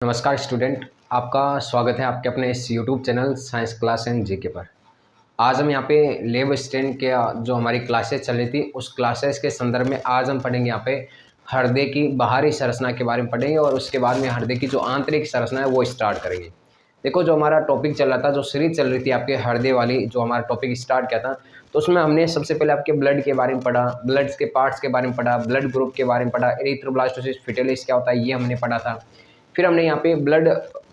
नमस्कार स्टूडेंट, आपका स्वागत है आपके अपने इस YouTube channel science class and GK पर। आज हम यहाँ पे लेब स्टैंड के जो हमारी क्लासेस चल रही थी उस क्लासेस के संदर्भ में आज हम पढ़ेंगे यहाँ पे हृदय की बाहरी संरचना के बारे में पढ़ेंगे और उसके बाद में हृदय की जो आंतरिक संरचना है वो स्टार्ट करेंगे। देखो, जो हमारा टॉपिक चल रहा था, जो सीरीज चल रही थी आपके हृदय वाली, जो हमारा टॉपिक स्टार्ट किया था, तो उसमें हमने सबसे पहले आपके ब्लड के बारे में पढ़ा, ब्लड के पार्ट्स के बारे में पढ़ा, ब्लड ग्रुप के बारे में पढ़ा, एरिथ्रोब्लास्टोसिस फिटलिस क्या होता है ये हमने पढ़ा था। फिर हमने यहाँ पे ब्लड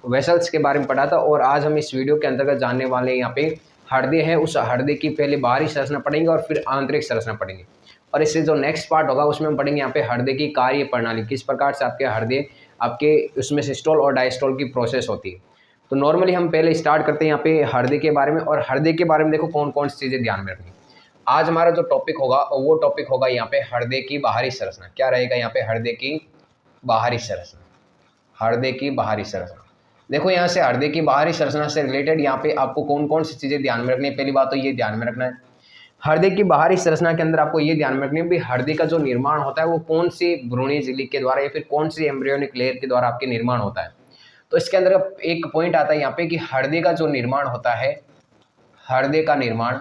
वेसल्स के बारे में पढ़ा था और आज हम इस वीडियो के अंतर्गत जानने वाले हैं यहाँ पे हृदय है, उस हृदय की पहले बाहरी संरचना पढ़ेंगे और फिर आंतरिक संरचना पढ़ेंगे। और इससे जो नेक्स्ट पार्ट होगा उसमें हम पढ़ेंगे यहाँ पे हृदय की कार्य प्रणाली, किस प्रकार से आपके हृदय आपके उसमें सिस्टोल और डायस्टोल की प्रोसेस होती है। तो नॉर्मली हम पहले स्टार्ट करते हैं यहाँ पे हृदय के बारे में, और हृदय के बारे में देखो कौन कौन सी चीज़ें ध्यान में रखनी। आज हमारा जो टॉपिक होगा वो टॉपिक होगा यहाँ पे हृदय की बाहरी संरचना। क्या रहेगा यहाँ पे? हृदय की बाहरी संरचना। हृदय की बाहरी संरचना। देखो, यहाँ से हृदय की बाहरी संरचना से रिलेटेड यहाँ पे आपको कौन कौन सी चीज़ें ध्यान में रखनी है। पहली बात तो ये ध्यान में रखना है, हृदय की बाहरी संरचना के अंदर आपको ये ध्यान में रखनी है कि हृदय का जो निर्माण होता है वो कौन सी भ्रूणीय झिल्ली के द्वारा या फिर कौन सी एम्ब्रियोनिक लेयर के द्वारा आपके निर्माण होता है। तो इसके अंदर एक पॉइंट आता है यहाँ पे कि हृदय का जो निर्माण होता है, हृदय का निर्माण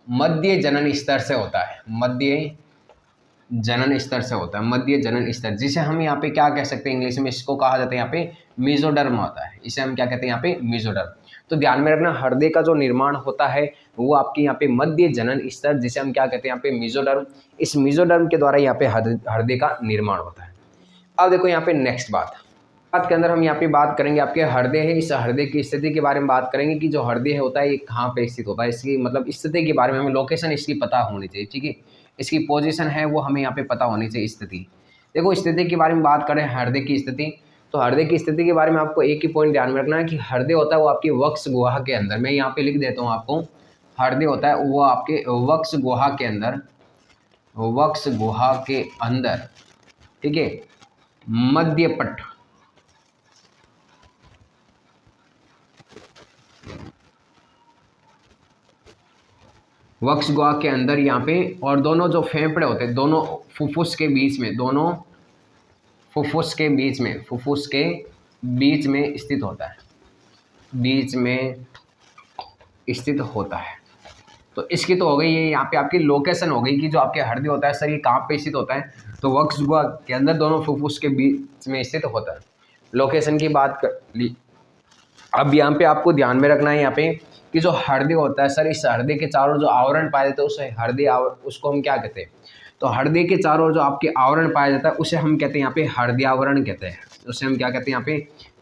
मध्य जनन स्तर से होता है। मध्य जनन स्तर से होता है, मध्य जनन स्तर, जिसे हम यहाँ पे क्या कह सकते हैं, इंग्लिश में इसको कहा जाता है यहाँ पे मेसोडर्म होता है। इसे हम क्या कहते हैं यहाँ पे? मेसोडर्म। तो ध्यान में रखना, हृदय का जो निर्माण होता है वो आपके यहाँ पे मध्य जनन स्तर, जिसे हम क्या कहते हैं यहाँ पे? मेसोडर्म। इस मेसोडर्म के द्वारा यहाँ पे हृदय का निर्माण होता है। अब देखो यहाँ पे नेक्स्ट बात के अंदर हम यहाँ पे बात करेंगे आपके हृदय है, इस हृदय की स्थिति के बारे में बात करेंगे कि जो हृदय होता है ये कहाँ पे स्थित होता है। इसकी मतलब स्थिति के बारे में हमें लोकेशन इसकी पता होनी चाहिए, ठीक है। इसकी पोजीशन है वो हमें यहाँ पे पता होनी चाहिए। स्थिति, देखो स्थिति के बारे में बात करें हृदय की स्थिति, तो हृदय की स्थिति के बारे में आपको एक ही पॉइंट ध्यान में रखना है कि हृदय होता है वो आपकी वक्ष गुहा के अंदर, मैं यहाँ पे लिख देता हूँ आपको, हृदय होता है वो आपके वक्ष गुहा के अंदर, वक्ष गुहा के अंदर, ठीक है, मध्य पट, वक्ष गुहा के अंदर यहाँ पे, और दोनों जो फेफड़े होते हैं दोनों फुफ्फुस के बीच में, दोनों फुफ्फुस के बीच में, फुफ्फुस के बीच में स्थित होता है, बीच में स्थित होता है। तो इसकी तो हो गई ये यहाँ पे आपकी लोकेशन हो गई कि जो आपके हृदय होता है सर ये कहाँ पे स्थित होता है, तो वक्ष गुहा के अंदर दोनों फुफ्फुस के बीच में स्थित होता है। लोकेशन की बात कर ली। अब यहाँ पे आपको ध्यान में रखना है यहाँ पे कि जो हृदय होता है सर, इस हृदय के चारों जो आवरण पाए जाते हैं उसे हृदय उसको हम क्या कहते हैं? तो हृदय के चारों जो आपके आवरण पाया जाता है उसे हम कहते हैं यहाँ पे हृदय आवरण कहते हैं। उसे हम क्या कहते हैं यहाँ पे?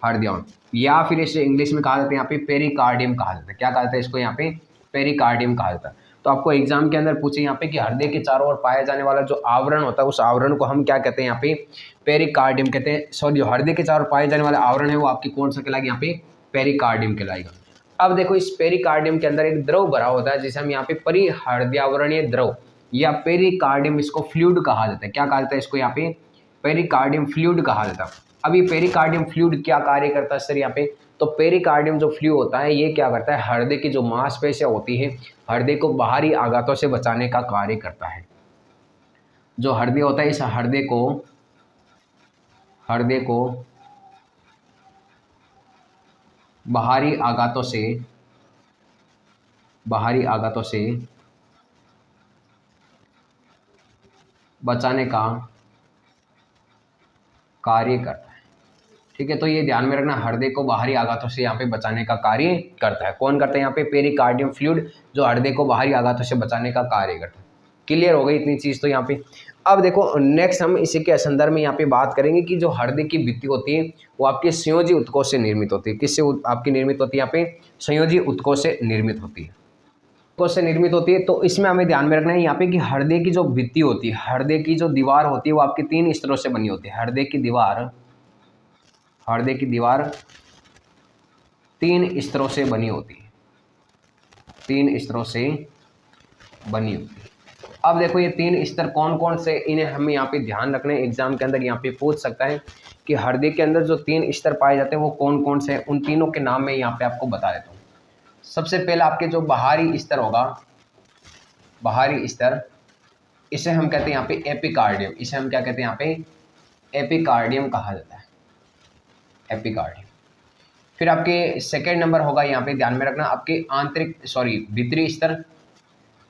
हृदय आवरण, या फिर इसे इंग्लिश में कहा जाता है यहाँ पे पेरिकार्डियम कहा जाता है। क्या कहा जाता है इसको? यहाँ पे पेरिकार्डियम कहा जाता है। तो आपको एग्जाम के अंदर पूछे यहाँ पे कि हृदय के चारों ओर पाया जाने वाला जो आवरण होता है उस आवरण को हम क्या कहते हैं? यहाँ पे पेरिकार्डियम कहते हैं। सॉरी, हृदय के चारों पाए जाने वाला आवरण है वो आपकी कौन सा कहलाएगा? यहाँ पे पेरिकार्डियम कहलाएगा। अब देखो, इस पेरिकार्डियम के अंदर एक द्रव भरा होता है जिसे हम यहाँ पे परिहृदयावरणीय द्रव या पेरिकार्डियम, इसको फ्लूइड कहा जाता है। क्या कहा जाता है इसको? यहाँ पे पेरिकार्डियम फ्लूइड कहा जाता है। अब ये पेरिकार्डियम फ्लूइड क्या कार्य करता है सर यहाँ पे? तो पेरिकार्डियम जो फ्लूइड होता है ये क्या करता है? हृदय की जो मांसपेशियां होती है, हृदय को बाहरी आघातों से बचाने का कार्य करता है। जो हृदय होता है इस हृदय को बाहरी आघातों से बचाने का कार्य करता है, ठीक है। तो ये ध्यान में रखना, हृदय को बाहरी आघातों से यहाँ पे बचाने का कार्य करता है। कौन करता है यहाँ पे? पेरिकार्डियम फ्लूइड, जो हृदय को बाहरी आघातों से बचाने का कार्य करता है। क्लियर हो गई इतनी चीज़ तो यहाँ पे। अब देखो नेक्स्ट हम इसी के संदर्भ में यहाँ पे बात करेंगे कि जो हृदय की भित्ति होती है वो आपके संयोजी ऊतकों से निर्मित होती है। किससे आपकी निर्मित होती है? यहाँ पे संयोजी ऊतकों से निर्मित होती है, तो इसमें हमें ध्यान में रखना है यहाँ पे कि हृदय की जो भित्ति होती है, हृदय की जो दीवार होती है वो आपकी 3 स्तरों से बनी होती है। हृदय की दीवार 3 स्तरों से बनी होती है, 3 स्तरों से बनी होती है। अब देखो ये 3 स्तर कौन कौन से, इन्हें हमें यहाँ पे ध्यान रखना है। एग्जाम के अंदर यहाँ पे पूछ सकता है कि हृदय के अंदर जो 3 स्तर पाए जाते हैं वो कौन कौन से हैं। उन तीनों के नाम मैं यहाँ पे आपको बता देता हूँ। सबसे पहला आपके जो बाहरी स्तर होगा, बाहरी स्तर, इसे हम कहते हैं यहाँ पे एपिकार्डियम। इसे हम क्या कहते हैं यहाँ पे? एपिकार्डियम कहा जाता है, एपिकार्डियम। फिर आपके सेकेंड नंबर होगा यहाँ पे, ध्यान में रखना, आपके भीतरी स्तर,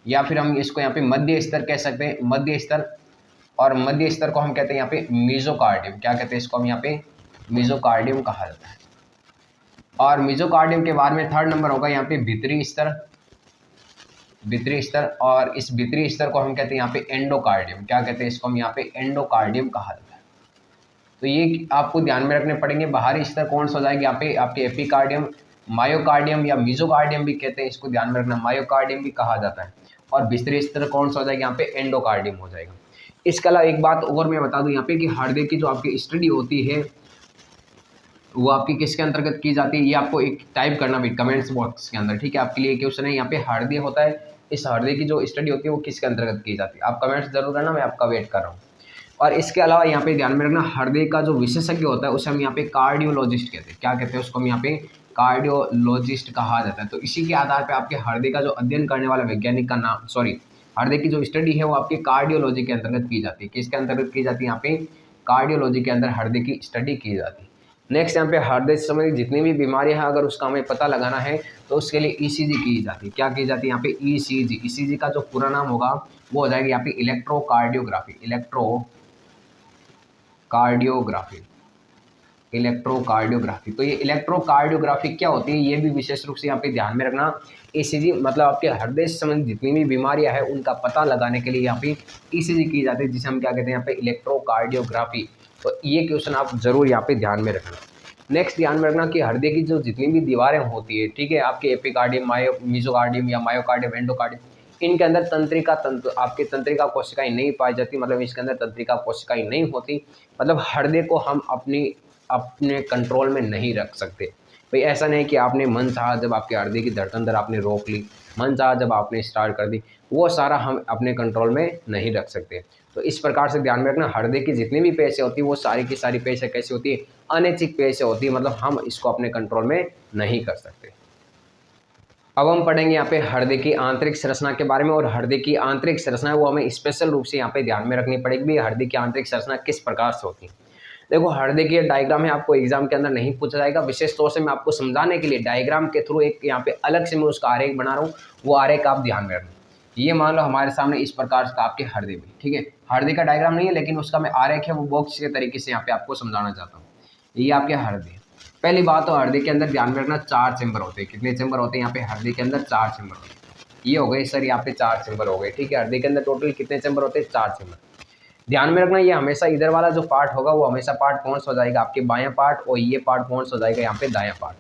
या फिर हम इसको यहाँ पे मध्य स्तर कह सकते हैं, मध्य स्तर। और मध्य स्तर को हम कहते हैं यहाँ पे मीजोकार्डियम। क्या कहते हैं इसको हम यहाँ पे? मीजोकार्डियम कहा जाता है। और मीजोकार्डियम के बाद में थर्ड नंबर होगा यहाँ पे भीतरी स्तर, भीतरी स्तर। और इस भीतरी स्तर को हम कहते हैं यहाँ पे एंडोकार्डियम। क्या कहते हैं इसको हम यहाँ पे? एंडोकार्डियम कहा जाता है। तो ये आपको ध्यान में रखने पड़ेंगे। बाहरी स्तर कौन सा हो जाएगा यहाँ पे? आपके एपिकार्डियम, मायोकार्डियम या मीजोकार्डियम भी कहते हैं इसको, ध्यान में रखना, मायोकार्डियम भी कहा जाता है। और भीतरी स्तर कौन सा हो जाएगा यहाँ पे? एंडोकार्डियम हो जाएगा। इसके अलावा एक बात और मैं बता दूं यहाँ पे कि हृदय की जो आपकी स्टडी होती है वो आपकी किसके अंतर्गत की जाती है, ये आपको एक टाइप करना भी कमेंट्स बॉक्स के अंदर, ठीक है। आपके लिए क्वेश्चन है यहाँ पे, हृदय होता है, इस हृदय की जो स्टडी होती है वो किसके अंतर्गत की जाती है? आप कमेंट्स जरूर करना, मैं आपका वेट कर रहा हूँ। और इसके अलावा यहाँ पे ध्यान में रखना, हृदय का जो विशेषज्ञ होता है उसे हम यहाँ पे कार्डियोलॉजिस्ट कहते हैं। क्या कहते हैं उसको? हम यहाँ पे कार्डियोलॉजिस्ट कहा जाता है। तो इसी के आधार पर आपके हृदय का जो अध्ययन करने वाला वैज्ञानिक का नाम, हृदय की जो स्टडी है वो आपकी कार्डियोलॉजी के अंतर्गत की जाती है। किसके अंतर्गत की जाती है? यहाँ पे कार्डियोलॉजी के अंदर हृदय की स्टडी की जाती है। नेक्स्ट यहाँ पे हृदय से संबंधित जितनी भी बीमारियां हैं अगर उसका हमें पता लगाना है तो उसके लिए ईसीजी की जाती है। क्या की जाती है यहाँ पे? ईसीजी। ईसीजी का जो पूरा नाम होगा वो हो जाएगा यहाँ पे इलेक्ट्रोकार्डियोग्राफी, इलेक्ट्रोकार्डियोग्राफी। तो ये इलेक्ट्रोकार्डियोग्राफी क्या होती है ये भी विशेष रूप से यहाँ पे ध्यान में रखना। ईसीजी मतलब आपके हृदय से संबंधित जितनी भी बीमारियां हैं उनका पता लगाने के लिए यहाँ पे ईसीजी की जाती है, जिसे हम क्या कहते हैं यहाँ पे? इलेक्ट्रोकार्डियोग्राफी। तो ये क्वेश्चन आप जरूर यहाँ पे ध्यान में रखना। नेक्स्ट ध्यान में रखना कि हृदय की जो जितनी भी दीवारें होती है, ठीक है, आपके एपिकार्डियम, मीजोकार्डियम या मायोकार्डियम, एंडोकार्डियम, इनके अंदर आपके तंत्रिका कोशिकाएं नहीं पाई जाती, मतलब इसके अंदर तंत्रिका कोशिकाएं नहीं होती, मतलब हृदय को हम अपने कंट्रोल में नहीं रख सकते। भाई ऐसा नहीं कि आपने मन चाहा जब आपके हृदय की धड़कन दर आपने रोक ली, मन चाहा जब आपने स्टार्ट कर दी, वो सारा हम अपने कंट्रोल में नहीं रख सकते। तो इस प्रकार से ध्यान में रखना, हृदय की जितनी भी पेशें होती है वो सारी की सारी पेशें कैसी होती है? अनैच्छिक पेशें होती है, मतलब हम इसको अपने कंट्रोल में नहीं कर सकते। अब हम पढ़ेंगे यहाँ पे हृदय की आंतरिक संरचना के बारे में। और हृदय की आंतरिक संरचना वो हमें स्पेशल रूप से यहाँ पे ध्यान में रखनी पड़ेगी। हृदय की आंतरिक संरचना किस प्रकार से होती है? देखो, हृदय की डायग्राम है, आपको एग्जाम के अंदर नहीं पूछा जाएगा, विशेष तौर से मैं आपको समझाने के लिए डायग्राम के थ्रू एक यहाँ पे अलग से मैं उसका आरेख बना रहा हूँ, वो आरेख आप ध्यान में रखना। ये मान लो हमारे सामने इस प्रकार का आपके हृदय में, ठीक है, हृदय का डायग्राम नहीं है लेकिन उसका मैं आरेख है वो बॉक्स के तरीके से यहाँ पे आपको समझाना चाहता हूँ। ये आपके हृदय। पहली बात तो हृदय के अंदर ध्यान में रखना 4 चेंबर होते हैं। कितने चेंबर होते हैं यहाँ पे? हृदय के अंदर 4 चेंबर होते हैं। ये हो गए सर यहाँ पे 4 चेंबर हो गए, ठीक है। हृदय के अंदर टोटल कितने चेंबर होते हैं? 4 चेंबर। ध्यान में रखना, ये हमेशा इधर वाला जो पार्ट होगा वो हमेशा पार्ट कौन सा हो जाएगा? आपके बायां पार्ट। और ये पार्ट कौन सा हो जाएगा? यहाँ पे दायां पार्ट।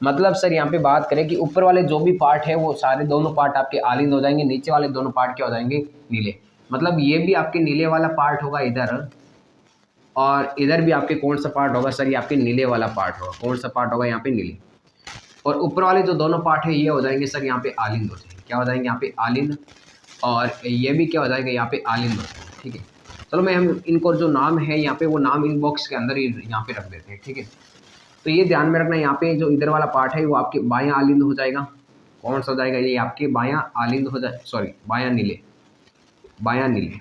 मतलब सर यहाँ पे बात करें कि ऊपर वाले जो भी पार्ट है वो सारे दोनों पार्ट आपके आलिंद हो जाएंगे, नीचे वाले दोनों पार्ट क्या हो जाएंगे? नीले। मतलब ये भी आपके नीले वाला पार्ट होगा इधर, और इधर भी आपके कौन सा पार्ट होगा? सर ये आपके नीले वाला पार्ट होगा। कौन सा पार्ट होगा? यहाँ पे नीले। और ऊपर वाले जो दोनों पार्ट है ये हो जाएंगे सर यहाँ पे आलिंद हो जाएंगे। क्या हो जाएंगे? यहाँ पे आलिंद। और ये भी क्या हो जाएगा? यहाँ पे आलिंद हो जाएंगे, ठीक है। चलो मैं हम इनको जो नाम है यहाँ पे वो नाम इन बॉक्स के अंदर ही यहाँ पे रख देते हैं, ठीक है। तो ये ध्यान में रखना, यहाँ पे जो इधर वाला पार्ट है वो आपके बायां आलिंद हो जाएगा। कौन सा हो जाएगा? ये आपके बायां आलिंद हो जाए, बायां नीले, बायां नीले।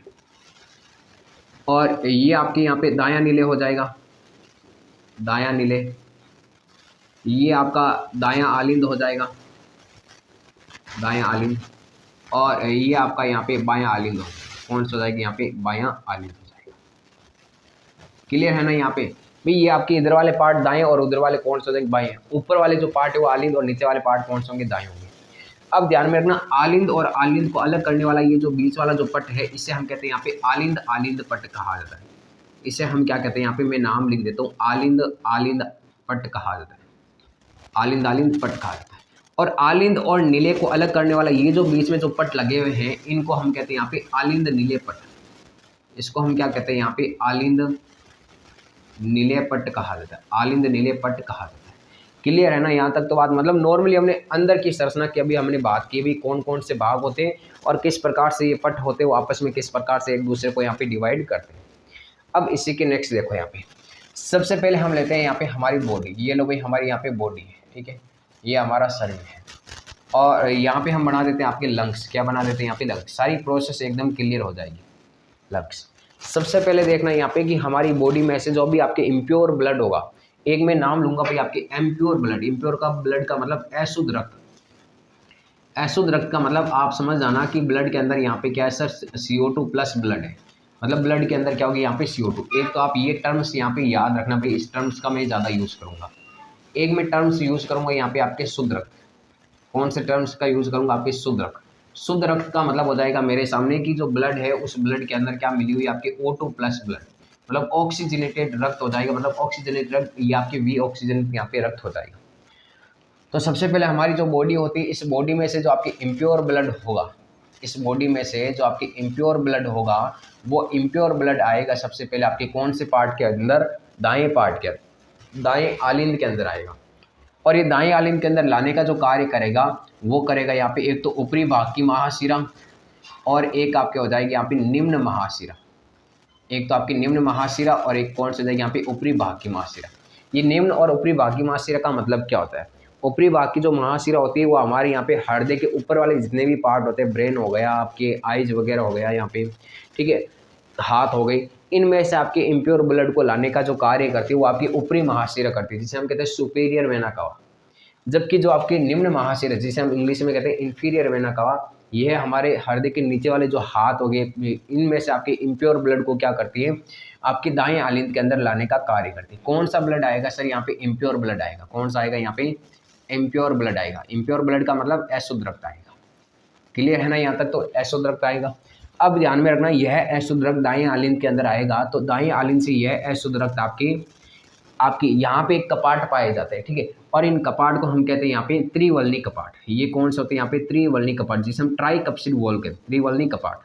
और ये आपके यहाँ पे दायां नीले हो जाएगा, दायां नीले। ये आपका दायां आलिंद हो जाएगा, दायां आलिंद। और ये आपका यहाँ पे बायां आलिंद हो जाएगा। कौन सा हो जाएगा? यहाँ पे बायां आलिंद हो जाएगा। क्लियर है ना? यहाँ पे भाई ये आपके इधर वाले पार्ट दाएं और उधर वाले कौन से हो जाएंगे? बाएं। ऊपर वाले जो पार्ट है वो आलिंद और नीचे वाले पार्ट कौन से होंगे? दाएं होंगे। अब ध्यान में रखना, आलिंद और आलिंद को अलग करने वाला ये जो बीच वाला जो पट है इसे हम कहते हैं यहाँ पे आलिंद आलिंद पट कहा जाता है। इसे हम क्या कहते हैं? यहाँ पे मैं नाम लिख देता हूँ, आलिंद आलिंद पट कहा जाता है, आलिंद आलिंद पट कहा जाता है। और आलिंद और नीले को अलग करने वाला ये जो बीच में जो पट लगे हुए हैं इनको हम कहते हैं यहाँ पे आलिंद नीले पट। इसको हम क्या कहते हैं? यहाँ पे आलिंद नीले पट कहा जाता है, आलिंद नीले पट कहा जाता है। क्लियर है ना? यहाँ तक तो बात, मतलब नॉर्मली हमने अंदर की संरचना की अभी हमने बात की भी, कौन कौन से भाग होते हैं और किस प्रकार से ये पट होते हैं, वो आपस में किस प्रकार से एक दूसरे को यहाँ पे डिवाइड करते हैं। अब इसी के नेक्स्ट देखो, यहाँ पे सबसे पहले हम लेते हैं यहाँ पे हमारी बॉडी। ये लो भाई हमारी यहाँ पे बॉडी है, ठीक है, ये हमारा शरीर है। और यहाँ पे हम बना देते हैं आपके लंग्स। क्या बना देते हैं? यहाँ पे लंग्स। सारी प्रोसेस एकदम क्लियर हो जाएगी। लंग्स, सबसे पहले देखना यहाँ पे कि हमारी बॉडी में से जो भी आपके इम्प्योर ब्लड होगा, एक मैं नाम लूंगा भाई आपके इम्प्योर ब्लड। इम्प्योर का ब्लड का मतलब अशुद्ध रक्त। अशुद्ध रक्त का मतलब आप समझ जाना कि ब्लड के अंदर यहाँ पे क्या है सर, CO2 प्लस ब्लड है। मतलब ब्लड के अंदर क्या होगी यहाँ पे CO2। एक तो आप ये टर्म्स यहाँ पे याद रखना भाई, इस टर्म्स का मैं ज़्यादा यूज़ करूँगा। एक मैं टर्म्स यूज़ करूँगा यहाँ पे आपके शुद्ध रक्त। कौन से टर्म्स का यूज़ करूँगा, आपके शुद्ध रक्त। शुद्ध रक्त का मतलब हो जाएगा मेरे सामने कि जो ब्लड है उस ब्लड के अंदर क्या मिली हुई आपके O2 प्लस ब्लड, मतलब ऑक्सीजनेटेड रक्त हो जाएगा। मतलब ऑक्सीजनेटेड रक्त या आपके वी ऑक्सीजन यहाँ पे रक्त हो जाएगा। तो सबसे पहले हमारी जो बॉडी होती है, इस बॉडी में से जो आपकी इम्प्योर ब्लड होगा, इस बॉडी में से जो आपकी इम्प्योर ब्लड होगा, वो इम्प्योर ब्लड आएगा सबसे पहले आपके कौन से पार्ट के अंदर, दाएं पार्ट के, दाएं आलिंद के अंदर आएगा। और ये दाएं आलिंद के अंदर लाने का जो कार्य करेगा वो करेगा यहाँ पे एक तो ऊपरी भाग की महाशिरा, और एक आपके हो जाएगी यहाँ पे निम्न महाशिरा। एक तो आपकी निम्न महाशिरा और एक कौन सा जाएगी यहाँ पे ऊपरी भाग की महाशिरा। ये निम्न और ऊपरी भाग की महाशिरा का मतलब क्या होता है, ऊपरी भाग की जो महाशिरा होती है वो हमारे यहाँ पे हृदय के ऊपर वाले जितने भी पार्ट होते हैं, ब्रेन हो गया, आपके आइज वगैरह हो गया यहाँ पे, ठीक है, हाथ हो गई, इनमें से आपके इम्प्योर ब्लड को लाने का जो कार्य करती है वो आपकी ऊपरी महाशिरा करती है, जिसे हम कहते हैं सुपीरियर वेना कावा। जबकि जो आपके निम्न महाशिरा, जिसे हम इंग्लिश में कहते हैं इन्फीरियर वेना कावा, ये है हमारे हृदय के नीचे वाले जो हाथ हो गए, इनमें से आपके इम्प्योर ब्लड को क्या करती है, आपके दाएं आलिंद के अंदर लाने का कार्य करती है। कौन सा ब्लड आएगा सर, यहाँ पे इम्प्योर ब्लड आएगा। कौन सा आएगा यहाँ पे, इम्प्योर ब्लड आएगा। इम्प्योर ब्लड का मतलब अशुद्ध रक्त आएगा। क्लियर है ना यहाँ तक, तो अशुद्ध रक्त आएगा। अब ध्यान में रखना, यह अशुद्ध रक्त दाएं आलिंद के अंदर आएगा, तो दाएं आलिंद से यह अशुद्ध रक्त आपकी यहाँ पे एक कपाट पाए जाते हैं, ठीक है, और इन कपाट को हम कहते हैं यहाँ पे त्रिवलनी कपाट। ये कौन से होते हैं यहाँ पे, त्रिवलनी कपाट, जिसे हम ट्राइकप्सिड वॉल कहते हैं, त्रिवलनी कपाट।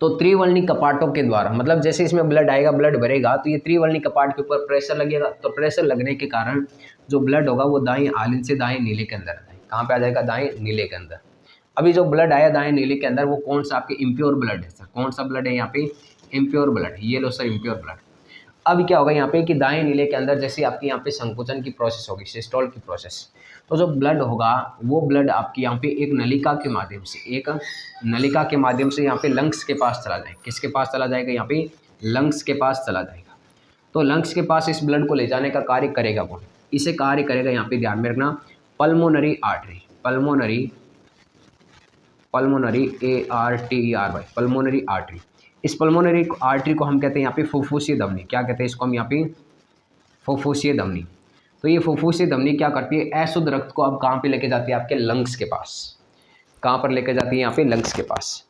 तो त्रिवलनी कपाटों के द्वारा, मतलब जैसे इसमें ब्लड आएगा, ब्लड भरेगा, तो ये त्रिवलनी कपाट के ऊपर प्रेशर लगेगा, तो प्रेशर लगने के कारण जो ब्लड होगा वो दाएं आलिंद से दाएं नीले के अंदर आएगा। कहाँ पे आ जाएगा, दाएं नीले के अंदर। अभी जो ब्लड आया दाएं नीले के अंदर, वो कौन सा आपके इम्प्योर ब्लड है सर, कौन सा ब्लड है यहाँ पे, इम्प्योर ब्लड। ये लो सर इम्प्योर ब्लड। अब क्या होगा यहाँ पे कि दाएं नीले के अंदर जैसे आपकी यहाँ पे संकुचन की प्रोसेस होगी, सिस्टोल की प्रोसेस, तो जो ब्लड होगा वो ब्लड आपकी यहाँ पे एक नलिका के माध्यम से, एक नलिका के माध्यम से यहाँ पे लंग्स के पास चला जाएगा। किसके पास चला जाएगा, यहाँ पे लंग्स के पास चला जाएगा। तो लंग्स के पास इस ब्लड को ले जाने का कार्य करेगा कौन, इसे कार्य करेगा यहाँ पे ध्यान में रखना, pulmonary artery. Pulmonary ARTERY, pulmonary artery. इस पल्मोनरी आर्टरी को हम कहते हैं यहाँ पे फुफ्फुसीय धमनी। क्या कहते हैं इसको हम यहाँ पे, फुफ्फुसीय धमनी। तो ये फुफ्फुसीय धमनी क्या करती है, अशुद्ध रक्त को अब कहाँ पे लेके जाती है, आपके लंग्स के पास। कहाँ पर लेके जाती है, यहाँ पे लंग्स के पास।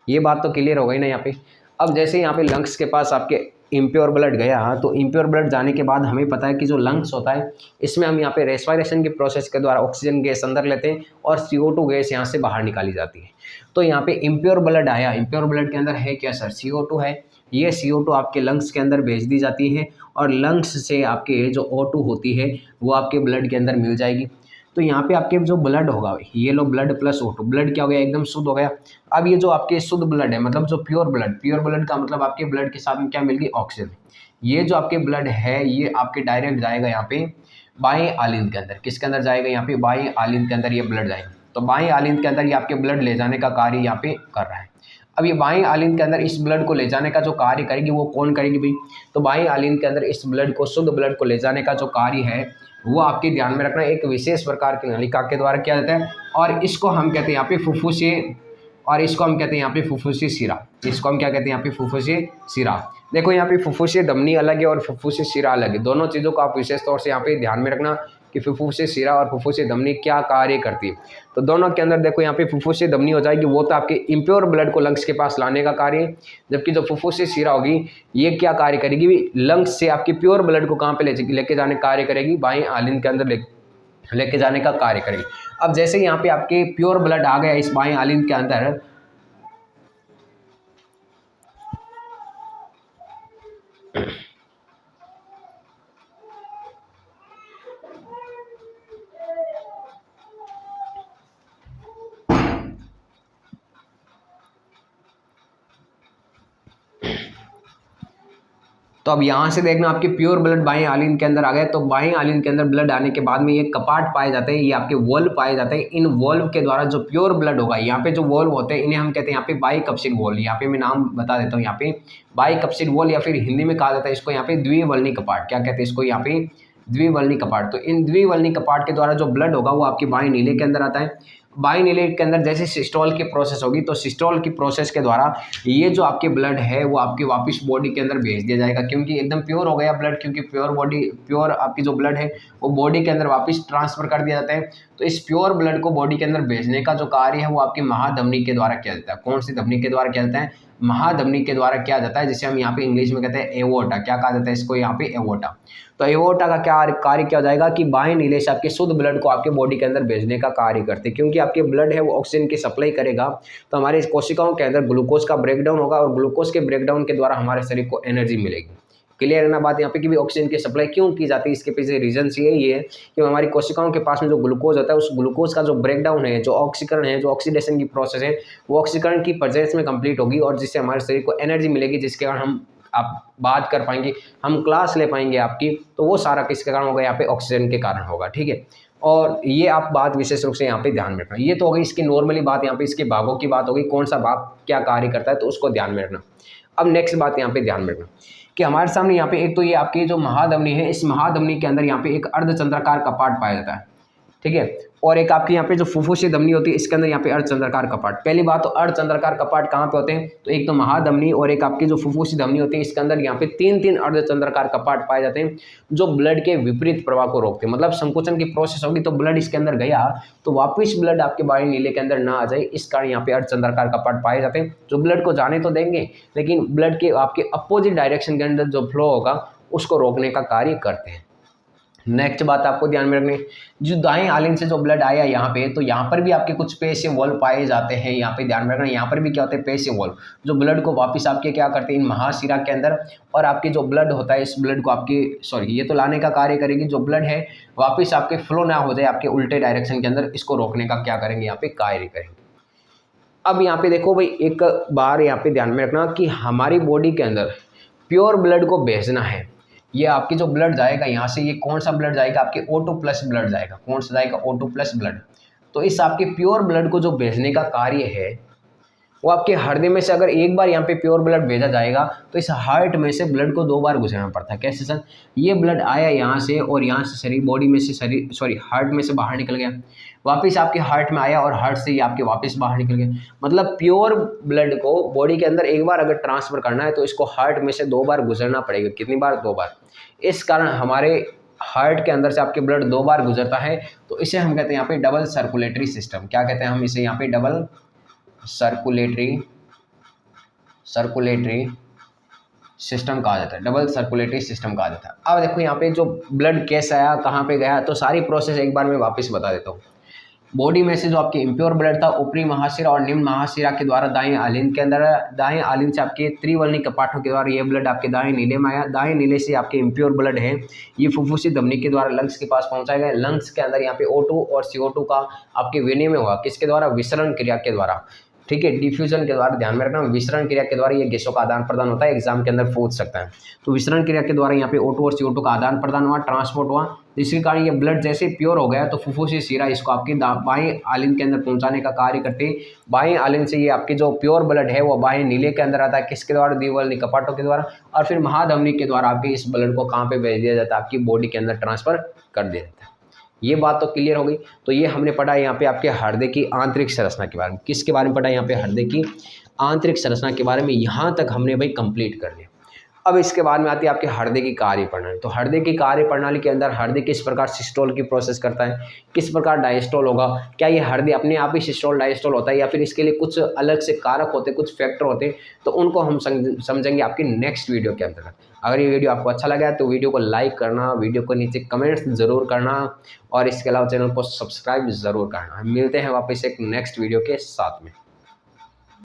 ये बात तो क्लियर हो गई ना यहाँ पे। अब जैसे यहाँ पे लंग्स के पास आपके इम्प्योर ब्लड गया, तो इम्प्योर ब्लड जाने के बाद हमें पता है कि जो लंग्स होता है इसमें हम यहाँ पे रेस्पिरेशन की प्रोसेस के द्वारा ऑक्सीजन गैस अंदर लेते हैं और CO2 गैस यहाँ से बाहर निकाली जाती है। तो यहाँ पे इम्प्योर ब्लड आया, इम्प्योर ब्लड के अंदर है क्या सर, CO2 है। ये CO2 आपके लंग्स के अंदर भेज दी जाती है और लंग्स से आपके जो O2 होती है वो आपके ब्लड के अंदर मिल जाएगी। तो यहाँ पे आपके जो ब्लड होगा, ये low blood plus O2, blood क्या हो गया, एकदम शुद्ध हो गया। अब ये जो आपके शुद्ध ब्लड है, मतलब जो प्योर ब्लड का मतलब आपके ब्लड के साथ में क्या मिल गई, ऑक्सीजन। ये जो आपके ब्लड है ये आपके डायरेक्ट जाएगा यहाँ पे बाएं आलिंद के अंदर। किसके अंदर जाएगा, यहाँ पे बाएं आलिंद के अंदर ये ब्लड जाएगा। तो बाएं आलिंद के अंदर ये आपके ब्लड ले जाने का कार्य यहाँ पे कर रहा है। अब ये बाएं आलिंद के अंदर इस ब्लड को ले जाने का जो कार्य करेगी वो कौन करेगी भाई, तो बाएं आलिंद के अंदर इस ब्लड को, शुद्ध ब्लड को ले जाने का जो कार्य है वो आपके ध्यान में रखना एक विशेष प्रकार की नलिका के द्वारा किया जाता है, और इसको हम कहते हैं यहाँ पे फुफ्फुसीय, और इसको हम कहते हैं यहाँ पे फुफ्फुसीय शिरा। इसको हम क्या कहते हैं यहाँ पे, फुफ्फुसीय शिरा। देखो यहाँ पे फुफ्फुसीय धमनी अलग है और फुफ्फुसीय शिरा अलग है। दोनों चीज़ों को आप विशेष तौर से यहाँ पे ध्यान में रखना कि फुफ्फुसीय शिरा और फुफ्फुसीय धमनी क्या कार्य करती है। तो दोनों के अंदर देखो यहाँ पे फुफ्फुसीय धमनी हो जाएगी, वो तो आपके इम्प्योर ब्लड को लंग्स के पास लाने का कार्य है, जबकि जो फुफ्फुसीय शिरा होगी ये क्या कार्य करेगी, लंग्स से आपकी प्योर ब्लड को कहाँ पे लेके जाने का कार्य करेगी, बाएं आलिंद के अंदर लेके जाने का कार्य करेगी। अब जैसे यहाँ पे आपके प्योर ब्लड आ गया इस बाएं आलिंद के अंदर, तो अब यहाँ से देखना आपके प्योर ब्लड बाएं आलिन के अंदर आ गए। तो बाएं आलिन के अंदर ब्लड आने के बाद में ये कपाट पाए जाते हैं, ये आपके वॉल्व पाए जाते हैं। इन वॉल्व के द्वारा जो प्योर ब्लड होगा, यहाँ पे जो वॉल्व होते हैं इन्हें हम कहते हैं यहाँ पे बाइकप्सिड वॉल्व। यहाँ पे मैं नाम बता देता हूँ, यहाँ पे बाइकप्सिड वॉल्व या फिर हिंदी में कहा जाता है इसको यहाँ पे द्विवल्नी कपाट। क्या कहते हैं इसको यहाँ पे? द्विवल्नी कपाट। तो इन द्विवल्नी कपाट के द्वारा जो ब्लड होगा वो आपके बाएं नीले के अंदर आता है। बाएं नीले के अंदर जैसे सिस्टोल की प्रोसेस होगी, तो सिस्टोल की प्रोसेस के द्वारा ये जो आपके ब्लड है वो आपके वापस बॉडी के अंदर भेज दिया जाएगा, क्योंकि एकदम प्योर हो गया ब्लड, क्योंकि प्योर आपकी जो ब्लड है वो बॉडी के अंदर वापस ट्रांसफर कर दिया जाता है। तो इस प्योर ब्लड को बॉडी के अंदर भेजने का जो कार्य है वो आपकी महाधमनी के द्वारा किया जाता है। कौन सी धमनी के द्वारा किया जाता है? महाधमनी के द्वारा किया जाता है, जिसे हम यहाँ पे इंग्लिश में कहते हैं एवोर्टा। क्या कहा जाता है इसको? यहाँ पे एवोर्टा। तो एवोर्टा का क्या कार्य क्या हो जाएगा कि बाएं नीले से आपके शुद्ध ब्लड को आपके बॉडी के अंदर भेजने का कार्य करते हैं। क्योंकि आपके ब्लड है वो ऑक्सीजन की सप्लाई करेगा, तो हमारे कोशिकाओं के अंदर ग्लूकोज का ब्रेकडाउन होगा और ग्लूकोज के ब्रेकडाउन के द्वारा हमारे शरीर को एनर्जी मिलेगी। क्लियर है ना बात यहाँ पे कि भी ऑक्सीजन की सप्लाई क्यों की जाती है? इसके पीछे रीजन यही है कि हमारी कोशिकाओं के पास में जो ग्लूकोज होता है उस ग्लूकोज का जो ब्रेकडाउन है, जो ऑक्सीकरण है, जो ऑक्सीडेशन की प्रोसेस है, वो ऑक्सीकरण की प्रेजेंस में कंप्लीट होगी और जिससे हमारे शरीर को एनर्जी मिलेगी, जिसके कारण हम आप बात कर पाएंगे, हम क्लास ले पाएंगे आपकी। तो वो सारा किसके कारण होगा? यहाँ पे ऑक्सीजन के कारण होगा। ठीक है, और ये आप बात विशेष रूप से यहाँ पे ध्यान में रखना। ये तो हो गई इसकी नॉर्मली बात, यहाँ पे इसके भागों की बात होगी, कौन सा भाग क्या कार्य करता है, तो उसको ध्यान में रखना। अब नेक्स्ट बात यहाँ पे ध्यान में रखना कि हमारे सामने यहाँ पे एक तो ये आपकी जो महाधमनी है, इस महाधमनी के अंदर यहाँ पे एक अर्धचंद्राकार कपाट पाया जाता है। ठीक है, और एक आपकी यहाँ पे जो फुफ्फुसी धमनी होती है इसके अंदर यहाँ पे अर्धचंद्राकार कपाट। पहली बात तो अर्धचंद्राकार कपाट कहाँ पे होते हैं? तो एक तो महाधमनी और एक आपकी जो फुफ्फुसी धमनी होती है इसके अंदर यहाँ पे तीन अर्धचंद्राकार कपाट पाए जाते हैं, जो ब्लड के विपरीत प्रवाह को रोकते हैं। मतलब संकुचन की प्रोसेस होगी तो ब्लड इसके अंदर गया तो वापिस ब्लड आपके बाएं नीले के अंदर ना आ जाए, इस कारण यहाँ पे अर्धचंद्राकार कपाट पाए जाते हैं, जो ब्लड को जाने तो देंगे लेकिन ब्लड के आपके अपोजिट डायरेक्शन के अंदर जो फ्लो होगा उसको रोकने का कार्य करते हैं। नेक्स्ट बात आपको ध्यान में रखनी, जो दाएं आलिन से जो ब्लड आया यहाँ पे, तो यहाँ पर भी आपके कुछ पेशिय वॉल्व पाए जाते हैं। यहाँ पे ध्यान में रखना, यहाँ पर भी क्या होते हैं? पेशिय वॉल्व, जो ब्लड को वापस आपके क्या करते हैं? इन महाशिरा के अंदर, और आपके जो ब्लड होता है इस ब्लड को आपकी ये तो लाने का कार्य करेगी, जो ब्लड है वापस आपके फ्लो ना हो जाए आपके उल्टे डायरेक्शन के अंदर, इसको रोकने का क्या करेंगे? यहाँ पे कार्य करेंगे। अब यहाँ पे देखो भाई, एक बार यहाँ पे ध्यान में रखना कि हमारी बॉडी के अंदर प्योर ब्लड को भेजना है। ये आपकी जो ब्लड जाएगा यहाँ से, ये कौन सा ब्लड जाएगा? आपके O2+ ब्लड जाएगा। कौन सा जाएगा? O2+ blood. तो इस आपके प्योर ब्लड को जो भेजने का कार्य है वो आपके हृदय में से अगर एक बार यहाँ पे प्योर ब्लड भेजा जाएगा तो इस हार्ट में से ब्लड को 2 बार गुजरना पड़ता है। कैसे सर? ये ब्लड आया यहाँ से और यहाँ से शरीर बॉडी में से हार्ट में से बाहर निकल गया, वापस आपके हार्ट में आया और हार्ट से ये आपके वापस बाहर निकल गया। मतलब प्योर ब्लड को बॉडी के अंदर एक बार अगर ट्रांसफ़र करना है तो इसको हार्ट में से 2 बार गुजरना पड़ेगा। कितनी बार? 2 बार। इस कारण हमारे हार्ट के अंदर से आपके ब्लड 2 बार गुजरता है, तो इसे हम कहते हैं यहाँ पे डबल सर्कुलेटरी सिस्टम। क्या कहते हैं हम इसे? यहाँ पे डबल सर्कुलेटरी सिस्टम कहा जाता है। डबल सर्कुलेटरी सिस्टम कहा जाता है। अब देखो यहाँ पे जो ब्लड कैसे आया, कहाँ पे गया, तो सारी प्रोसेस एक बार मैं वापस बता देता हूँ। बॉडी में से जो आपके इम्प्योर ब्लड था ऊपरी महाशिरा और निम्न महाशिरा के द्वारा दाएं आलिन के अंदर, दाएं आलिन से आपके त्रिवर्णी कपाटों के द्वारा ये ब्लड आपके दाएं नीले में आया। दाएं नीले से आपके इम्प्योर ब्लड है ये फुफ्फुसी धमनी के द्वारा लंग्स के पास पहुंचाया गया। लंग्स के अंदर यहाँ पे O2 और CO2 का आपके विनिमय हुआ। किसके द्वारा? विसरण क्रिया के द्वारा। ठीक है, डिफ्यूजन के द्वारा। ध्यान में रखना, विसरण क्रिया के द्वारा ये गैसों का आदान प्रदान होता है, एग्जाम के अंदर पूछ सकता है। तो विसरण क्रिया के द्वारा यहाँ पे O2 और CO2 का आदान प्रदान हुआ, ट्रांसपोर्ट हुआ, जिसके कारण ये ब्लड जैसे प्योर हो गया तो फुफ्फुसी शिरा इसको आपकी बाएं आलिन के अंदर पहुंचाने का कार्य करते हैं। बाएं आलिन से ये आपकी जो प्योर ब्लड है वो बाएं नीले के अंदर आता है। किसके द्वारा? द्विवल्नी कपाटों के द्वारा। और फिर महाधमनी के द्वारा आपके इस ब्लड को कहाँ पे भेज दिया जाता है? आपकी बॉडी के अंदर ट्रांसफर कर दिया जाता है। ये बात तो क्लियर हो गई। तो ये हमने पढ़ा यहाँ पे आपके हृदय की आंतरिक संरचना के बारे में। किसके बारे में पढ़ा? यहाँ पे हृदय की आंतरिक संरचना के बारे में। यहाँ तक हमने भाई कंप्लीट कर लिया। अब इसके बाद में आती है आपके हृदय की कार्य प्रणाली। तो हृदय की कार्य प्रणाली के अंदर हृदय किस प्रकार सिस्टोल की प्रोसेस करता है, किस प्रकार डायस्टोल होगा, क्या ये हृदय अपने आप ही सिस्टोल डायस्टोल होता है या फिर इसके लिए कुछ अलग से कारक होते हैं, कुछ फैक्टर होते हैं, तो उनको हम समझेंगे आपकी नेक्स्ट वीडियो के अंतर्गत। अगर ये वीडियो आपको अच्छा लगा है तो वीडियो को लाइक करना, वीडियो को नीचे कमेंट्स ज़रूर करना और इसके अलावा चैनल को सब्सक्राइब ज़रूर करना। मिलते हैं वापस एक नेक्स्ट वीडियो के साथ में।